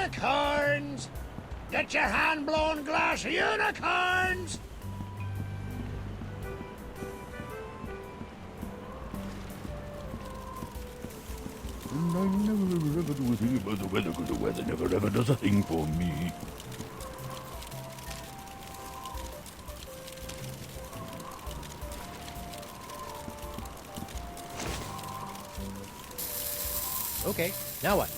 Unicorns! Get your hand-blown glass unicorns! And I never ever do a thing about the weather, 'cause the weather never ever does a thing for me. Okay, now what?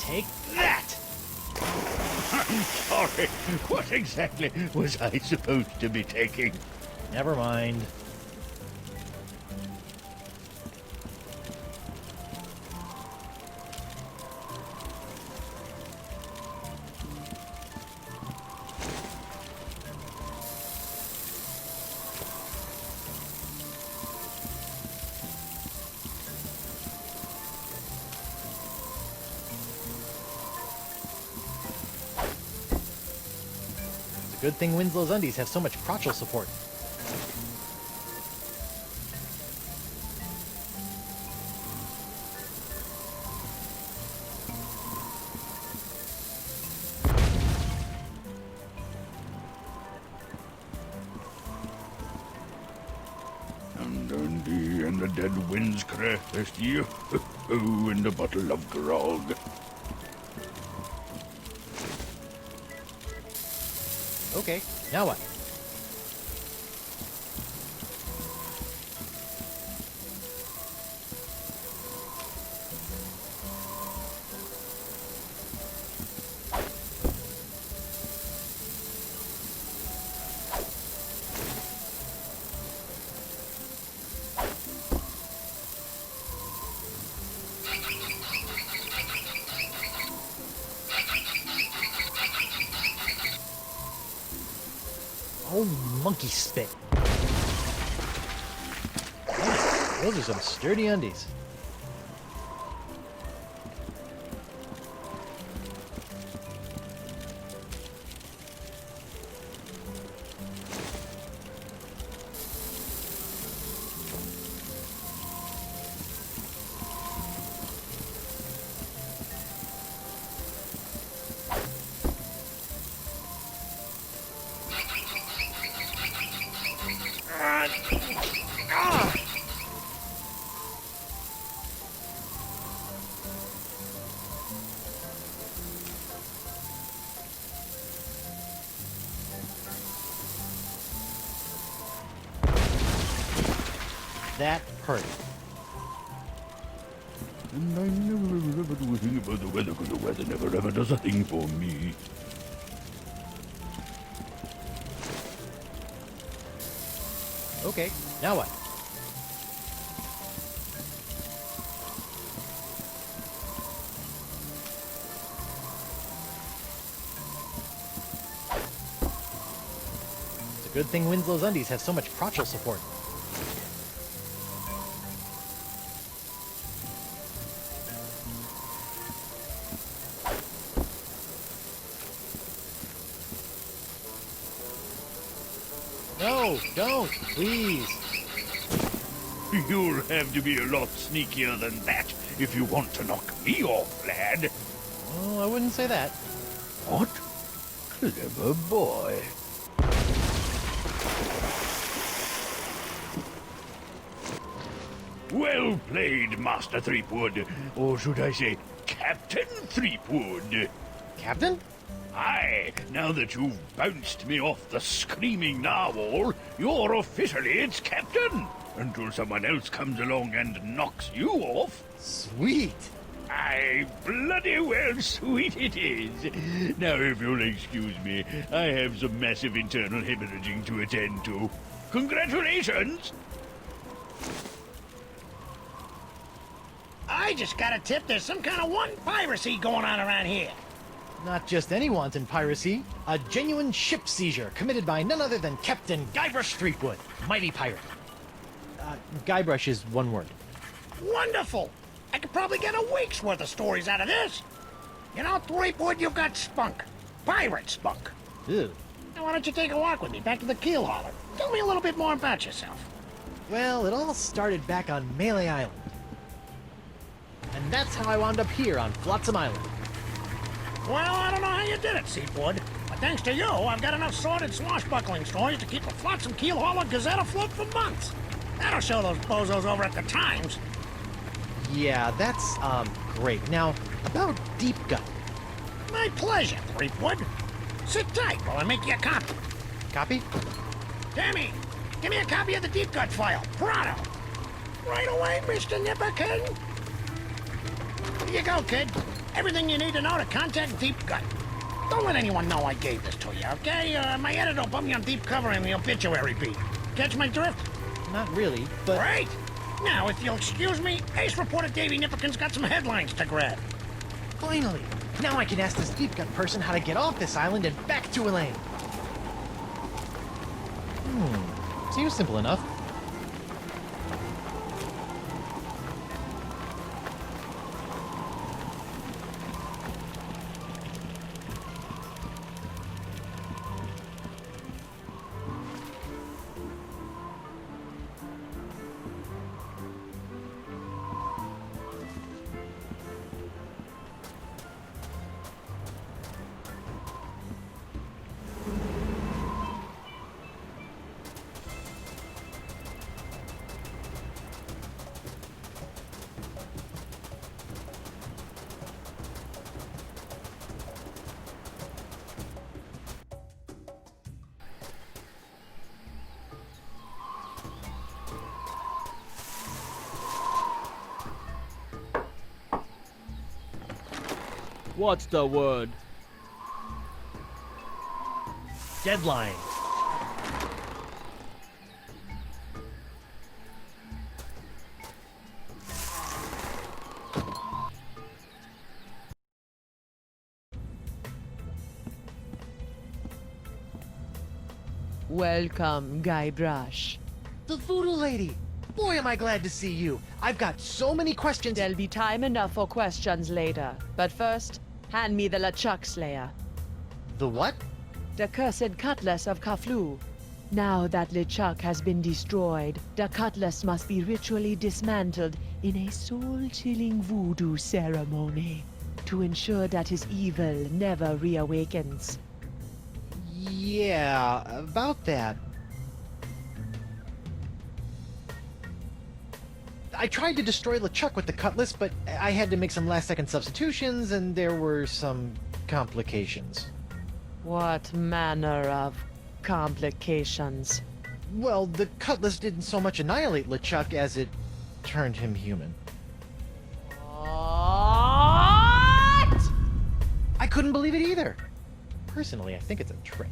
Take that! I'm sorry. What exactly was I supposed to be taking? Never mind. Good thing Winslow's undies have so much crotchal support. And the dead winds crest you, and a bottle of grog. Okay, now what? Oh, monkey spit. Those are some sturdy undies. That hurt. And I never ever do a thing about the weather, 'cause the weather never ever does a thing for me. Okay, now what? It's a good thing Winslow's undies have so much crotchal support. No, don't, please. You'll have to be a lot sneakier than that if you want to knock me off, lad. Oh, I wouldn't say that. What? Clever boy. Well played, Master Tripwud. Or should I say, Captain Tripwud. Captain? Aye, now that you've bounced me off the screaming narwhal, you're officially its captain, until someone else comes along and knocks you off. Sweet. Aye, bloody well sweet it is. Now, if you'll excuse me, I have some massive internal hemorrhaging to attend to. Congratulations! I just got a tip there's some kind of one piracy going on around here. Not just any wanton piracy, a genuine ship seizure committed by none other than Captain Gaibrаш Трипвуд, mighty pirate. Guybrush is one word. Wonderful! I could probably get a week's worth of stories out of this. You know, Tripwud, you've got spunk. Pirate spunk. Ew. Now, why don't you take a walk with me back to the keel hauler? Tell me a little bit more about yourself. Well, it all started back on Melee Island. And that's how I wound up here on Flotsam Island. Well, I don't know how you did it, Seafood. But thanks to you, I've got enough sordid swashbuckling stories to keep the Flotsam Keel Hauler Gazette afloat for months. That'll show those bozos over at the Times. Yeah, that's, great. Now, about Deep Gut. My pleasure, Threepwood. Sit tight while I make you a copy. Copy? Tammy, give me a copy of the Deep Gut file. Pronto. Right away, Mr. Nipperkin. Here you go, kid. Everything you need to know to contact Deep Gut. Don't let anyone know I gave this to you, okay? My editor will put me on deep cover in the obituary beat. Catch my drift? Not really, but... Great! Now, if you'll excuse me, Ace reporter Davy Nipperkin's got some headlines to grab. Finally! Now I can ask this Deep Gut person how to get off this island and back to Elaine. Seems simple enough. What's the word? Deadline. Welcome, Gaibrash. The voodoo lady! Boy, am I glad to see you. I've got so many questions. There'll be time enough for questions later. But first, hand me the LeChuck Slayer. The what? The cursed cutlass of Kaflu. Now that LeChuck has been destroyed, the cutlass must be ritually dismantled in a soul-chilling voodoo ceremony to ensure that his evil never reawakens. Yeah, about that. I tried to destroy LeChuck with the cutlass, but I had to make some last-second substitutions, and there were some complications. What manner of complications? Well, the cutlass didn't so much annihilate LeChuck as it turned him human. What? I couldn't believe it either. Personally, I think it's a trick.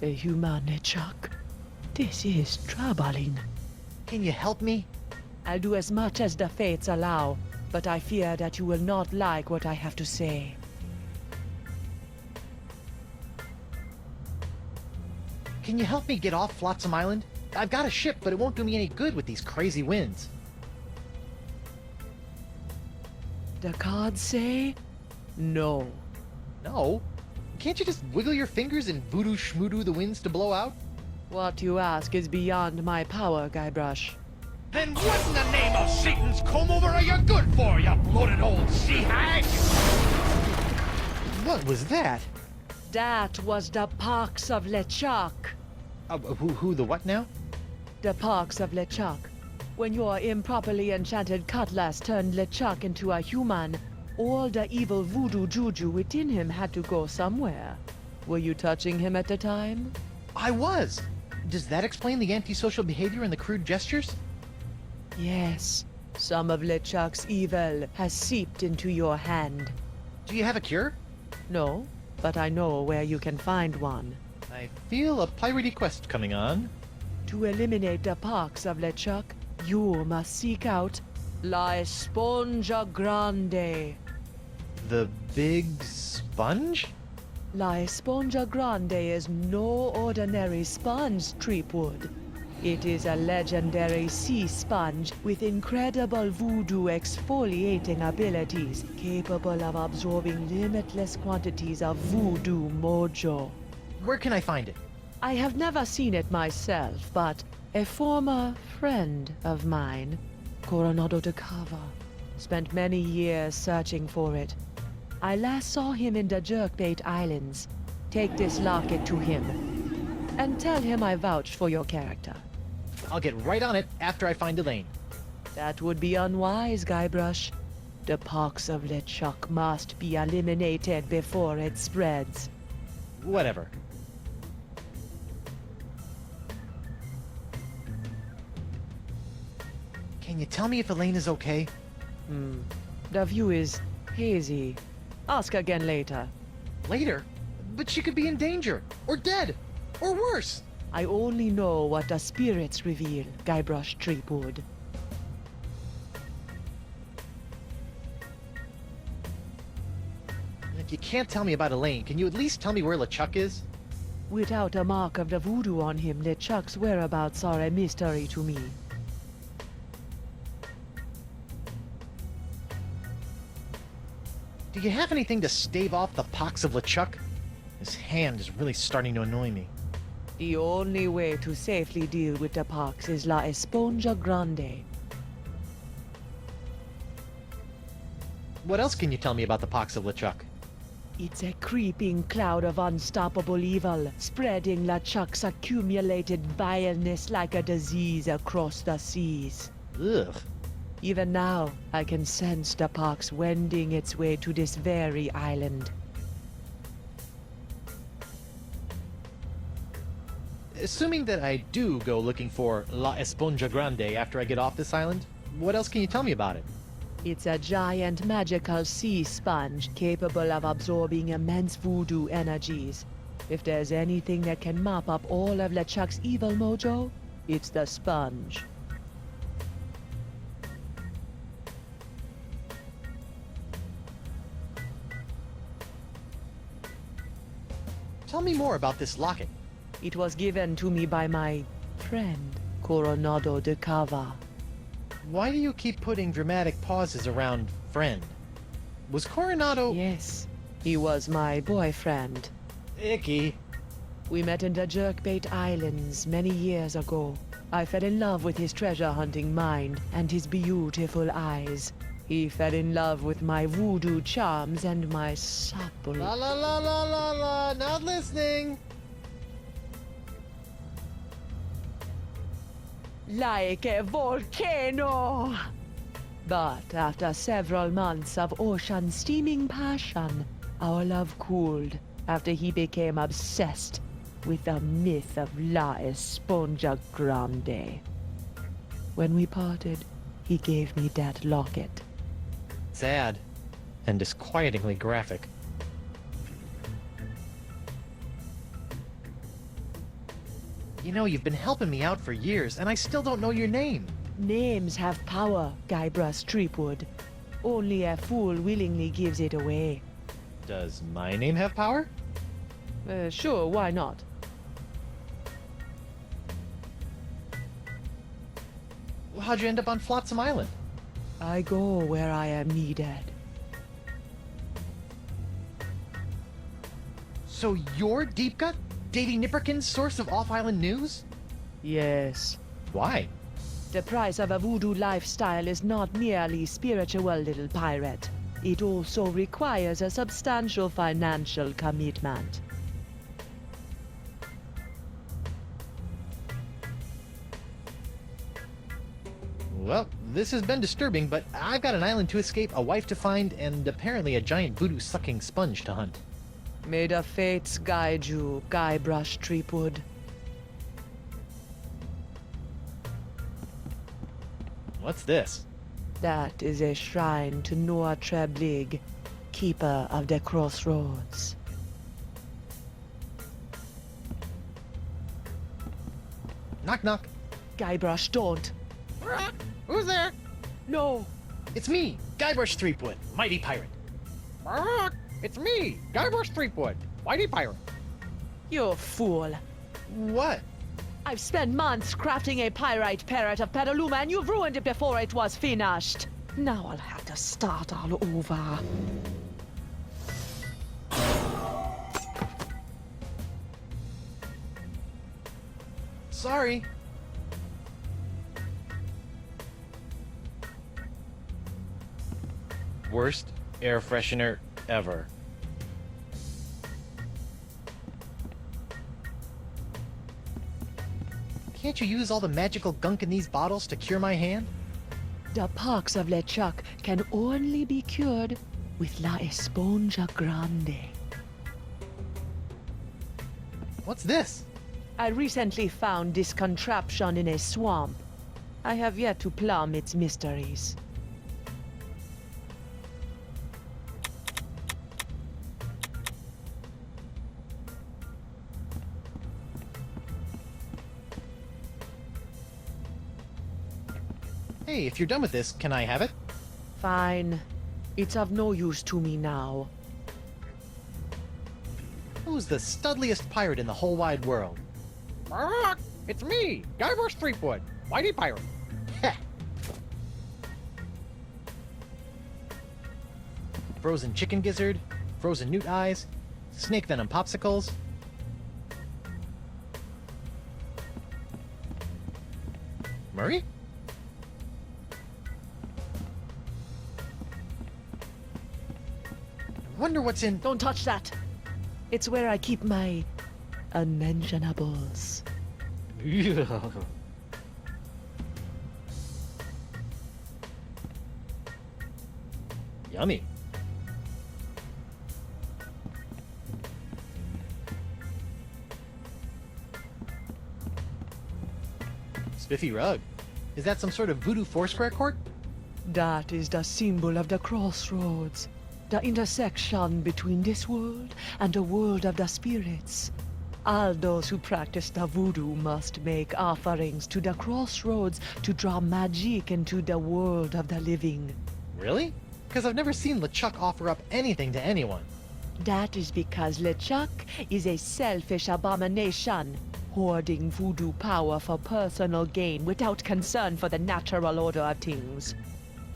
A human LeChuck? This is troubling. Can you help me? I'll do as much as the fates allow, but I fear that you will not like what I have to say. Can you help me get off Flotsam Island? I've got a ship, but it won't do me any good with these crazy winds. The cards say no. No? Can't you just wiggle your fingers and voodoo schmoodoo the winds to blow out? What you ask is beyond my power, Guybrush. Then what in the name of Satan's comb-over are you good for, you bloated old sea hag? What was that? That was the Parks of LeChuck. Who the what now? The Parks of LeChuck. When your improperly enchanted cutlass turned LeChuck into a human, all the evil voodoo juju within him had to go somewhere. Were you touching him at the time? I was! Does that explain the antisocial behavior and the crude gestures? Yes. Some of LeChuck's evil has seeped into your hand. Do you have a cure? No, but I know where you can find one. I feel a piratey quest coming on. To eliminate the Parks of LeChuck, you must seek out La Esponja Grande. The big sponge? La Esponja Grande is no ordinary sponge, Tripwood. It is a legendary sea sponge with incredible voodoo exfoliating abilities, capable of absorbing limitless quantities of voodoo mojo. Where can I find it? I have never seen it myself, but a former friend of mine, Coronado de Cava, spent many years searching for it. I last saw him in the Jerkbait Islands. Take this locket to him, and tell him I vouched for your character. I'll get right on it after I find Elaine. That would be unwise, Guybrush. The pox of LeChaca must be eliminated before it spreads. Whatever. Can you tell me if Elaine is okay? The view is hazy. Ask again later. Later? But she could be in danger, or dead, or worse. I only know what the spirits reveal, Guybrus Tripwud. If you can't tell me about Elaine, can you at least tell me where LeChuck is? Without a mark of the voodoo on him, LeChuck's whereabouts are a mystery to me. Do you have anything to stave off the pox of LeChuck? His hand is really starting to annoy me. The only way to safely deal with the pox is La Esponja Grande. What else can you tell me about the pox of LeChuck? It's a creeping cloud of unstoppable evil, spreading LeChuck's accumulated vileness like a disease across the seas. Ugh. Even now, I can sense the pox wending its way to this very island. Assuming that I do go looking for La Esponja Grande after I get off this island, what else can you tell me about it? It's a giant magical sea sponge capable of absorbing immense voodoo energies. If there's anything that can mop up all of LeChuck's evil mojo, it's the sponge. Tell me more about this locket. It was given to me by my friend, Coronado de Cava. Why do you keep putting dramatic pauses around friend? Was Coronado... Yes, he was my boyfriend. Icky. We met in the Jerkbait Islands many years ago. I fell in love with his treasure-hunting mind and his beautiful eyes. He fell in love with my voodoo charms and my supple... La la la la la la, not listening! Like a volcano! But after several months of ocean-steaming passion, our love cooled after he became obsessed with the myth of La Esponja Grande. When we parted, he gave me that locket. Sad. And disquietingly graphic. You know, you've been helping me out for years, and I still don't know your name. Names have power, Guybrus Tripwud. Only a fool willingly gives it away. Does my name have power? Sure, why not? How'd you end up on Flotsam Island? I go where I am needed. So you're Deep Gut? Davy Nipperkin's source of off-island news? Yes. Why? The price of a voodoo lifestyle is not merely spiritual, little pirate. It also requires a substantial financial commitment. Well, this has been disturbing, but I've got an island to escape, a wife to find, and apparently a giant voodoo-sucking sponge to hunt. May the fates guide you, Guybrus Tripwud. What's this? That is a shrine to Noah Treblig, keeper of the crossroads. Knock knock. Guybrush, don't. Who's there? No. It's me, Gaibrаш Трипвуд, mighty pirate. It's me, Gaibrаш Трипвуд, mighty pirate. You fool. What? I've spent months crafting a pyrite parrot of Petaluma, and you've ruined it before it was finished. Now I'll have to start all over. Sorry. Worst air freshener ever. Can't you use all the magical gunk in these bottles to cure my hand? The pox of LeChaka can only be cured with La Esponja Grande. What's this? I recently found this contraption in a swamp. I have yet to plumb its mysteries. Hey, if you're done with this, can I have it? Fine. It's of no use to me now. Who's the studliest pirate in the whole wide world? It's me, Gaibrаш Tripwud, mighty pirate. Heh. Frozen chicken gizzard, frozen newt eyes, snake venom popsicles. Murray? I wonder what's in... Don't touch that! It's where I keep my unmentionables. Yummy. Spiffy rug. Is that some sort of voodoo foursquare court? That is the symbol of the crossroads. The intersection between this world and the world of the spirits. All those who practice the voodoo must make offerings to the crossroads to draw magic into the world of the living. Really? Because I've never seen LeChuck offer up anything to anyone. That is because LeChaka is a selfish abomination, hoarding voodoo power for personal gain without concern for the natural order of things.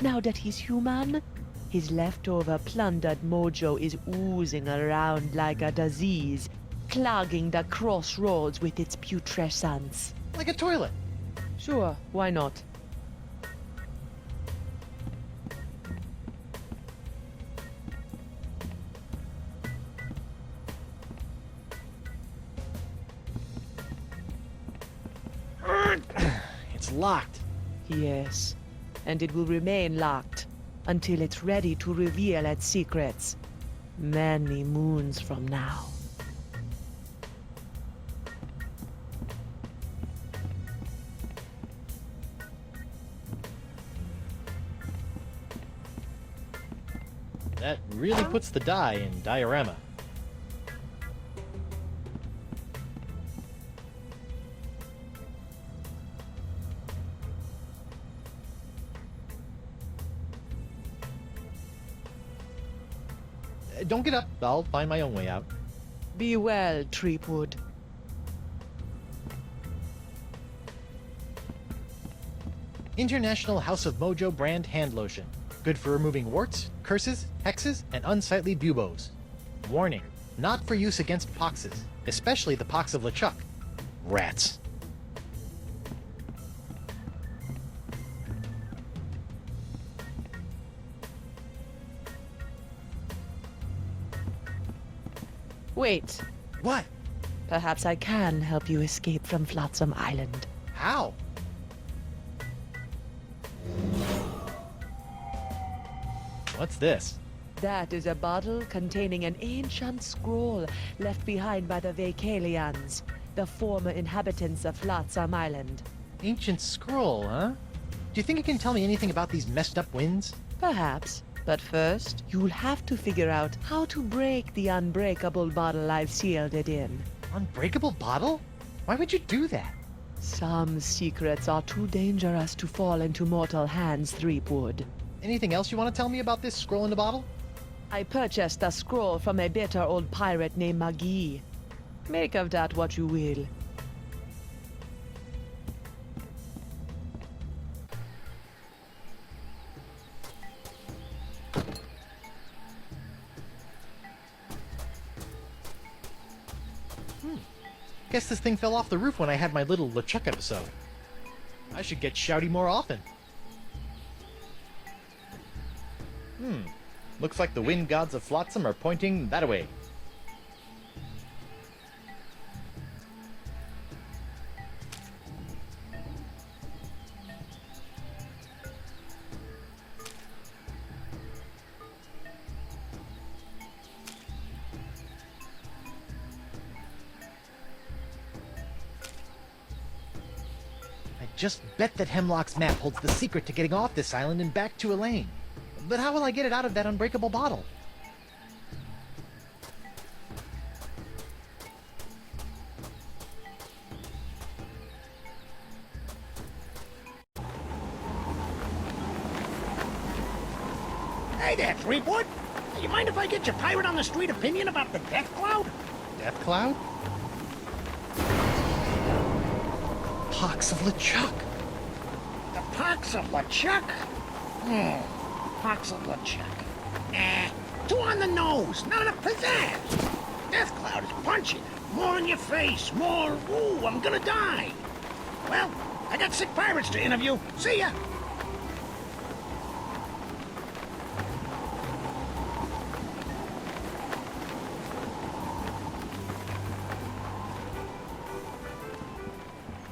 Now that he's human, his leftover plundered mojo is oozing around like a disease, clogging the crossroads with its putrescence. Like a toilet. Sure, why not? It's locked. Yes, and it will remain locked until it's ready to reveal its secrets many moons from now. That really puts the die in diorama. Don't get up. I'll find my own way out. Be well, Tripwud. International House of Mojo brand hand lotion. Good for removing warts, curses, hexes, and unsightly buboes. Warning, not for use against poxes, especially the pox of LeChuck. Rats. Wait, What? perhaps I can help you escape from Flotsam Island. How? What's this? That is a bottle containing an ancient scroll left behind by the Vacalians, the former inhabitants of Flotsam Island. Ancient scroll, huh? Do you think it can tell me anything about these messed up winds? Perhaps. But first, you'll have to figure out how to break the unbreakable bottle I've sealed it in. Unbreakable bottle? Why would you do that? Some secrets are too dangerous to fall into mortal hands, Tripwud. Anything else you want to tell me about this scroll in the bottle? I purchased the scroll from a bitter old pirate named Magee. Make of that what you will. Guess this thing fell off the roof when I had my little LeChuck episode. I should get shouty more often. Looks like the wind gods of Flotsam are pointing that-a-way. I just bet that Hemlock's map holds the secret to getting off this island and back to Elaine. But how will I get it out of that unbreakable bottle? Hey there, Tripwud. You mind if I get your pirate on the street opinion about the death cloud? Death Cloud? Pox of LeChuck! The pox of LeChuck? Pox of LeChuck. Too on the nose, not a pizzazz. Death cloud is punchy. More in your face, more, ooh, I'm gonna die. Well, I got sick pirates to interview. See ya.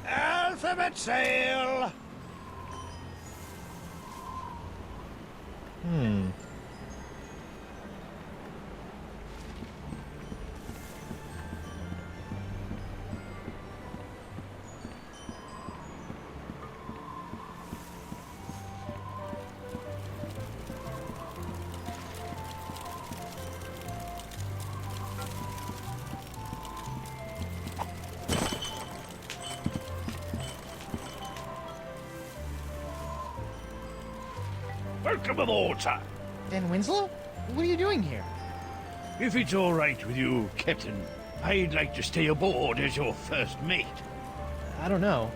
Alphabet sail. Welcome aboard, sir. Dan Winslow? What are you doing here? If it's all right with you, Captain, I'd like to stay aboard as your first mate. I don't know.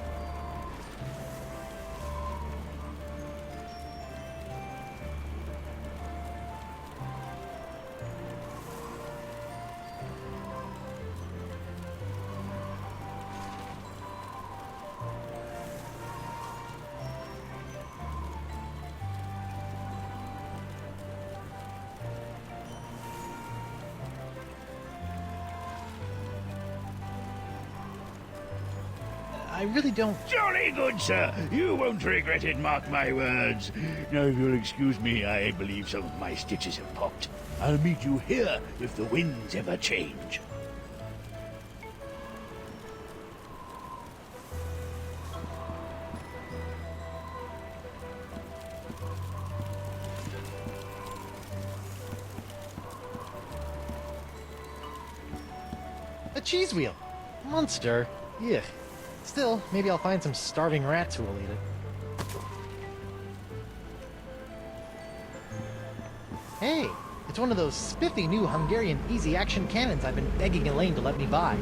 I really don't... Jolly good, sir. You won't regret it, mark my words. Now, if you'll excuse me, I believe some of my stitches have popped. I'll meet you here if the winds ever change. A cheese wheel! Monster! Yuck. Still, maybe I'll find some starving rats who will eat it. Hey! It's one of those spiffy new Hungarian easy-action cannons I've been begging Elaine to let me buy.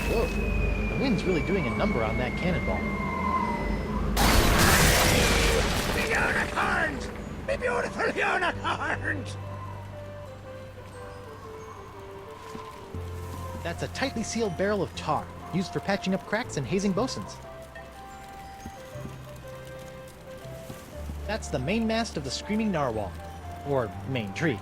Whoa! The wind's really doing a number on that cannonball. The unicorns! The beautiful unicorns! That's a tightly sealed barrel of tar, used for patching up cracks and hazing bosuns. That's the main mast of the Screaming Narwhal, or main tree.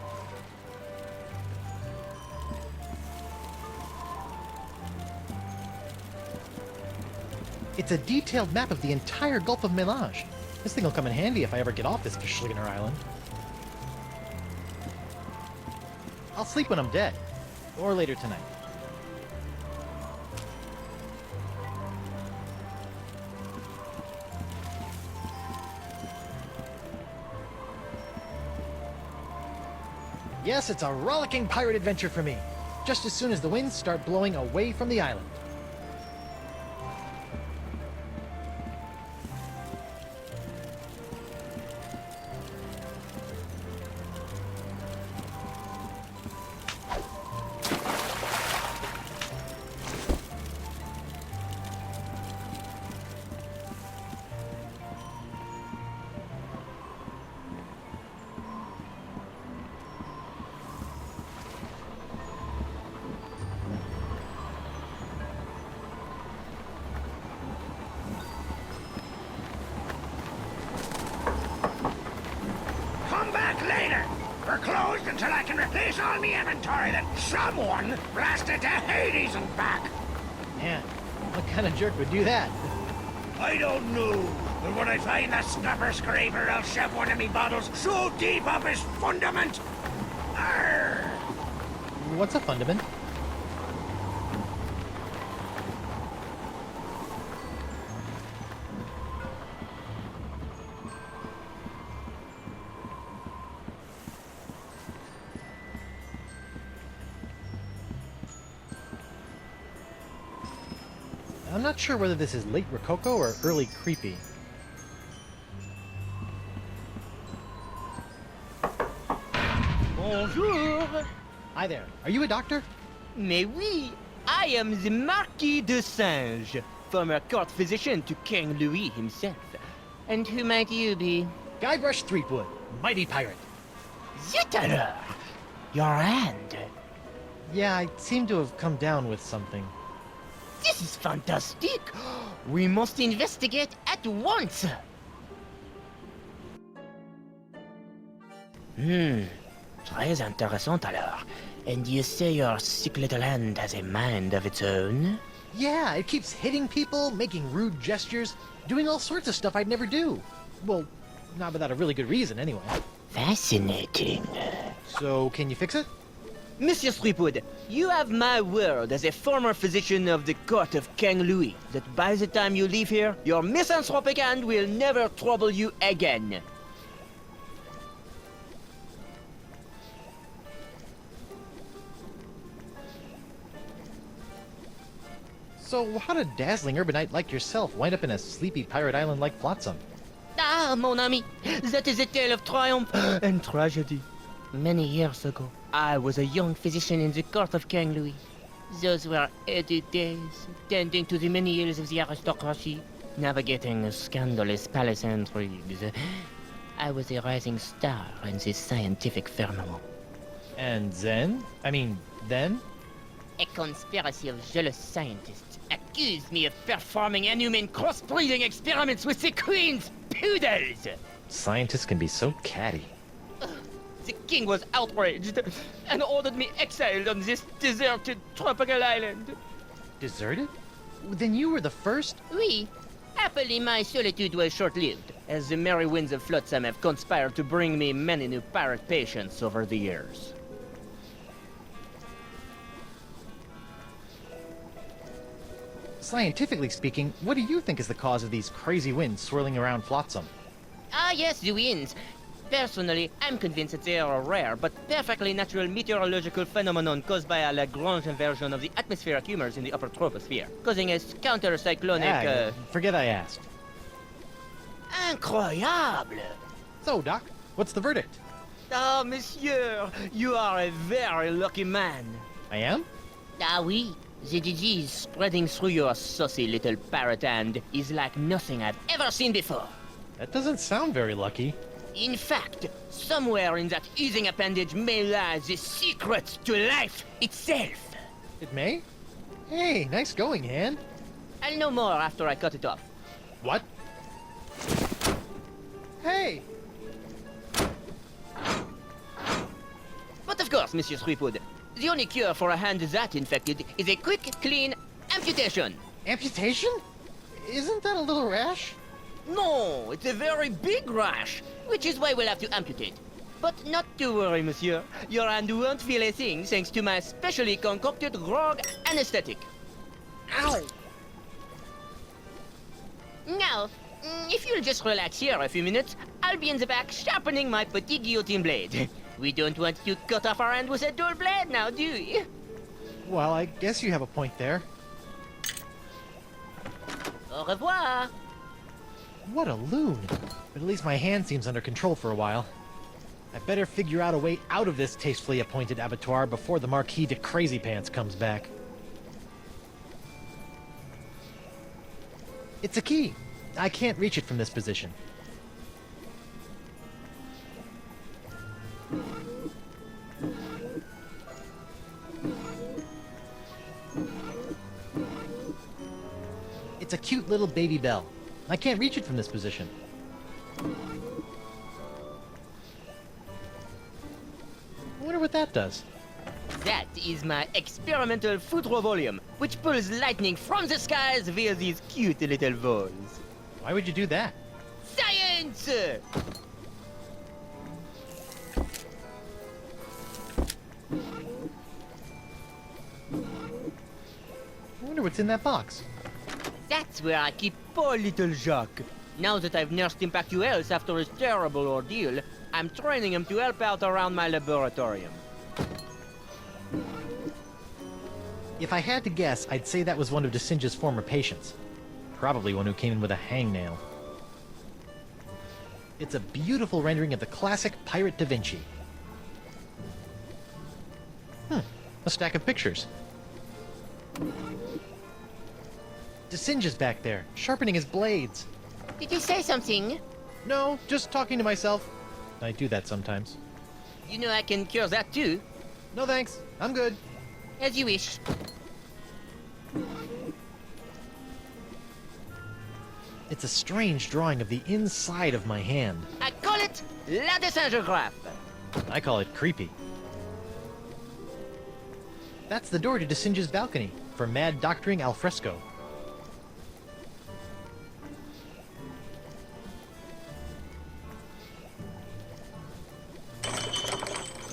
It's a detailed map of the entire Gulf of Melange. This thing will come in handy if I ever get off this Geschligener Island. I'll sleep when I'm dead, or later tonight. Yes, it's a rollicking pirate adventure for me, just as soon as the winds start blowing away from the island. closed until I can replace all my inventory that someone blasted to Hades and back. Man, what kind of jerk would do that? I don't know, but when I find the scupper scraper, I'll shove one of me bottles so deep up his fundament. Arr! What's a fundament? I'm not sure whether this is late Rococo or early creepy. Bonjour. Hi there. Are you a doctor? Mais oui, I am the Marquis de Singe, former court physician to King Louis himself. And who might you be? Guybrush Threepwood, mighty pirate. Zut alors! Your hand. Yeah, I seem to have come down with something. This is fantastic. We must investigate at once. Très intéressant alors. And you say your sick little hand has a mind of its own? Yeah, it keeps hitting people, making rude gestures, doing all sorts of stuff I'd never do. Well, not without a really good reason, anyway. Fascinating. So, can you fix it? Monsieur Tripwud, you have my word as a former physician of the court of King Louis that by the time you leave here, your misanthropic hand will never trouble you again. So, how did dazzling urbanite like yourself wind up in a sleepy pirate island like Flotsam? Ah, mon ami, that is a tale of triumph and tragedy. Many years ago, I was a young physician in the court of King Louis. Those were heady days, tending to the many ills of the aristocracy, navigating scandalous palace intrigues. I was a rising star in the scientific firmament. And then? Then? A conspiracy of jealous scientists accused me of performing inhuman crossbreeding experiments with the queen's poodles! Scientists can be so catty. The king was outraged and ordered me exiled on this deserted tropical island. Deserted? Then you were the first? Oui. Happily, my solitude was short-lived, as the merry winds of Flotsam have conspired to bring me many new pirate patients over the years. Scientifically speaking, what do you think is the cause of these crazy winds swirling around Flotsam? Ah yes, the winds. Personally, I'm convinced that they are a rare but perfectly natural meteorological phenomenon caused by a Lagrange inversion of the atmospheric humors in the upper troposphere, causing a counter-cyclonic, Forget I asked. Incroyable! So, Doc, what's the verdict? Ah, monsieur, you are a very lucky man. I am? Ah oui, the disease spreading through your saucy little parrot hand is like nothing I've ever seen before. That doesn't sound very lucky. In fact, somewhere in that oozing appendage may lie the secret to life itself. It may? Hey, nice going, Han. I'll know more after I cut it off. What? Hey! But of course, Monsieur Tripwud, the only cure for a hand that infected is a quick, clean amputation. Amputation? Isn't that a little rash? No, it's a very big rash, which is why we'll have to amputate. But not to worry, monsieur. Your hand won't feel a thing thanks to my specially concocted grog anesthetic. Ow! Now, if you'll just relax here a few minutes, I'll be in the back sharpening my petit guillotine blade. We don't want to cut off our hand with a dull blade now, do we? Well, I guess you have a point there. Au revoir! What a loon! But at least my hand seems under control for a while. I better figure out a way out of this tastefully appointed abattoir before the Marquis de Crazy Pants comes back. It's a key. I can't reach it from this position. It's a cute little baby bell. I can't reach it from this position. wonder what that does. That is my experimental volume, which pulls lightning from the skies via these cute little balls. Why would you do that? Science! I wonder what's in that box. That's where I keep poor little Jacques. Now that I've nursed him back to health after his terrible ordeal, I'm training him to help out around my laboratorium. If I had to guess, I'd say that was one of Desinja's former patients. Probably one who came in with a hangnail. It's a beautiful rendering of the classic pirate Da Vinci. A stack of pictures. Desinja's back there, sharpening his blades. Did you say something? No, just talking to myself. I do that sometimes. You know I can cure that too. No thanks, I'm good. As you wish. It's a strange drawing of the inside of my hand. I call it la dessingeographe. I call it creepy. That's the door to Desinja's balcony for mad doctoring al fresco.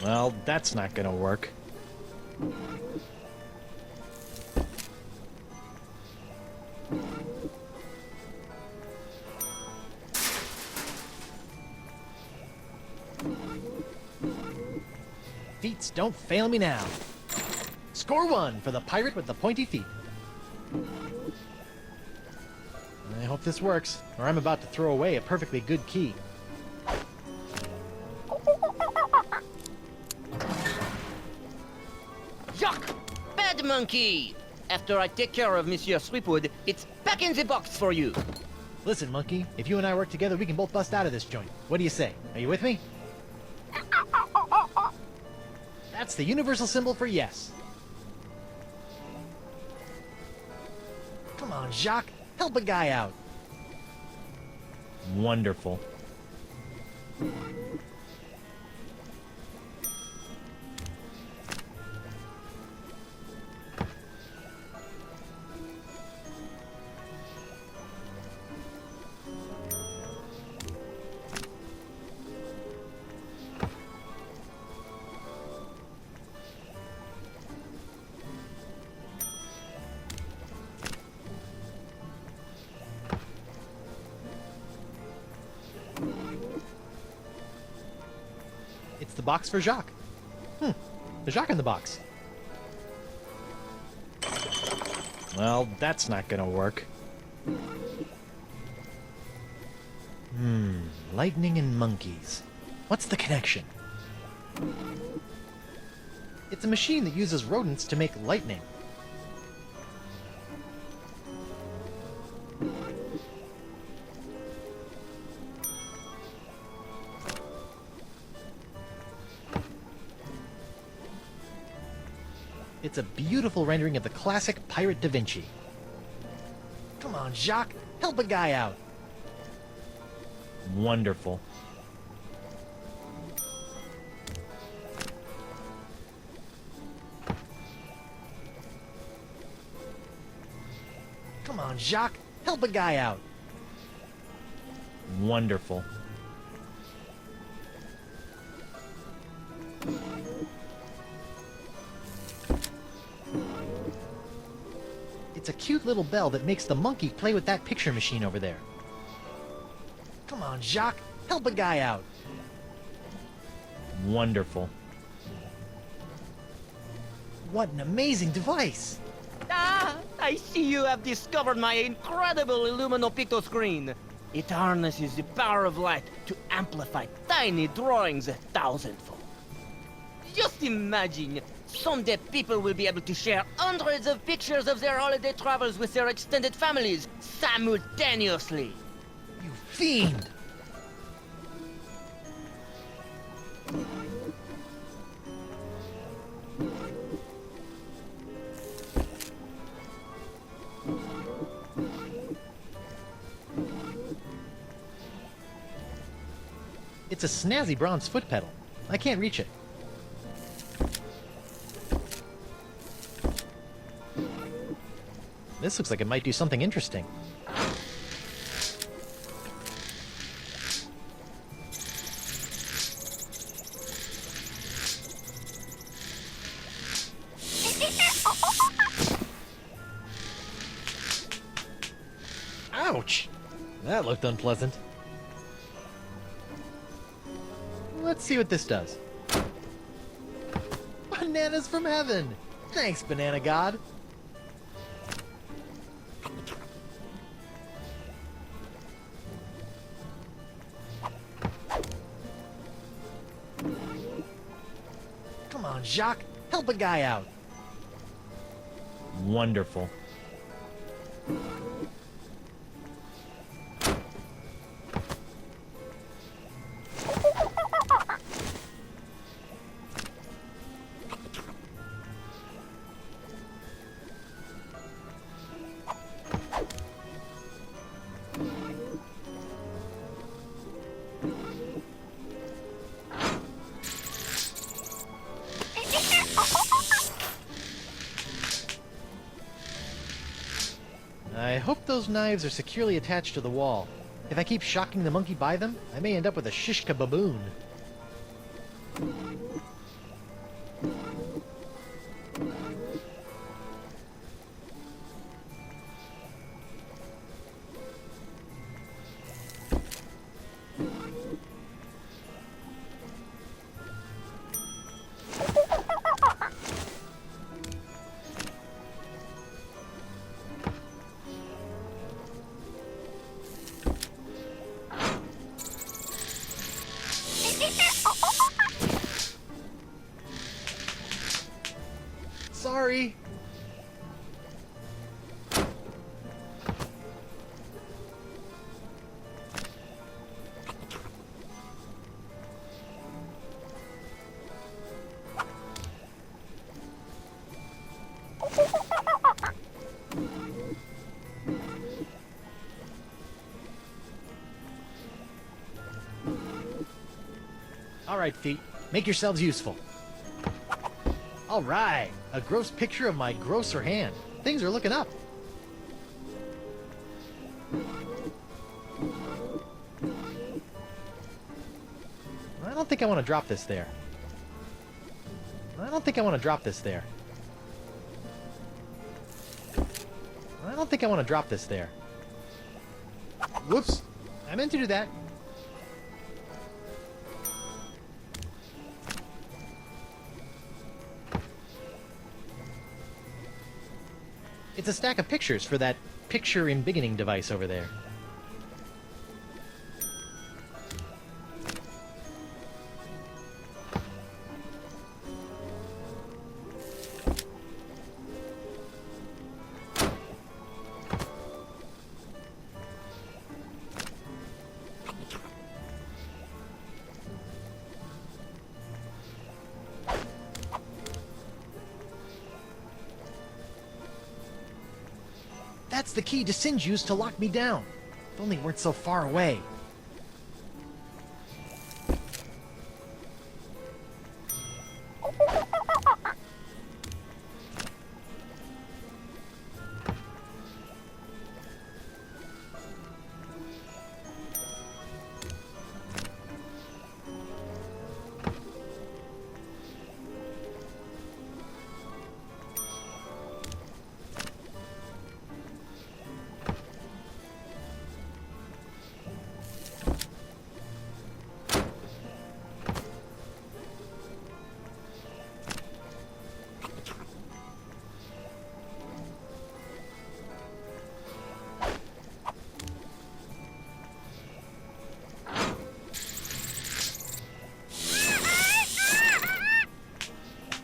Well, that's not gonna work. Feats don't fail me now. Score 1 for the pirate with the pointy feet. I hope this works, or I'm about to throw away a perfectly good key. Jacques! Bad monkey! After I take care of Monsieur Tripwuod, it's back in the box for you. Listen, monkey, if you and I work together, we can both bust out of this joint. What do you say? Are you with me? That's the universal symbol for yes. Come on, Jacques. Help a guy out. Wonderful. It's the box for Jacques. The Jacques in the box. Well, that's not gonna work. Lightning and monkeys. What's the connection? It's a machine that uses rodents to make lightning. It's a beautiful rendering of the classic pirate Da Vinci. Come on, Jacques, help a guy out. Wonderful. Come on, Jacques, help a guy out. Wonderful. It's a cute little bell that makes the monkey play with that picture machine over there. Come on, Jacques, help a guy out. Wonderful. What an amazing device! Ah, I see you have discovered my incredible Illumino screen. It harnesses the power of light to amplify tiny drawings 1,000-fold. Just imagine, someday people will be able to share hundreds of pictures of their holiday travels with their extended families simultaneously. You fiend! It's a snazzy bronze foot pedal. I can't reach it. This looks like it might do something interesting. Ouch! That looked unpleasant. Let's see what this does. Bananas from heaven! Thanks, Banana God! Come on, Jacques! Help a guy out! Wonderful. I hope those knives are securely attached to the wall. If I keep shocking the monkey by them, I may end up with a shishka baboon. Sorry. All right, feet. Make yourselves useful. All right. A gross picture of my grosser hand. Things are looking up. I don't think I want to drop this there. I don't think I want to drop this there. I don't think I want to drop this there. Whoops. I meant to do that. It's a stack of pictures for that picture embiggening device over there. That's the key Descend used to lock me down. If only it weren't so far away.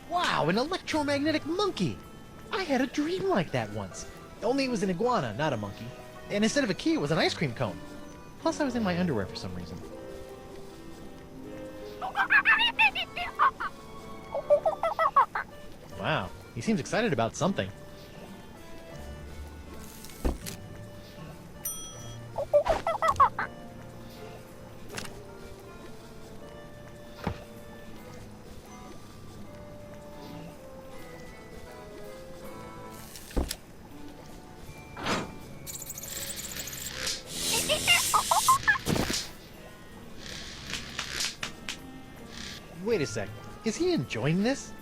Wow, an electromagnetic monkey! I had a dream like that once. Only it was an iguana, not a monkey. And instead of a key, it was an ice cream cone. Plus, I was in my underwear for some reason. Wow, he seems excited about something. Wait a sec. Is he enjoying this?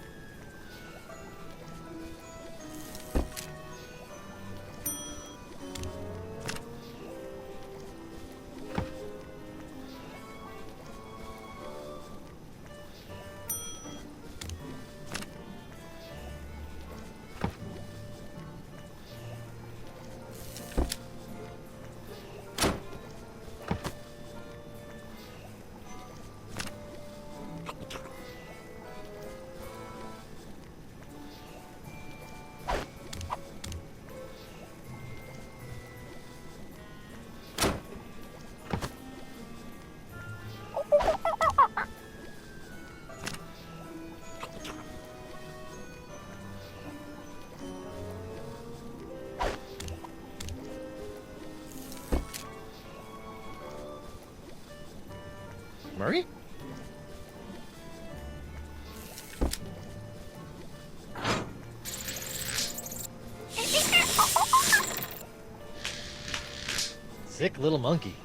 Murray? Sick little monkey.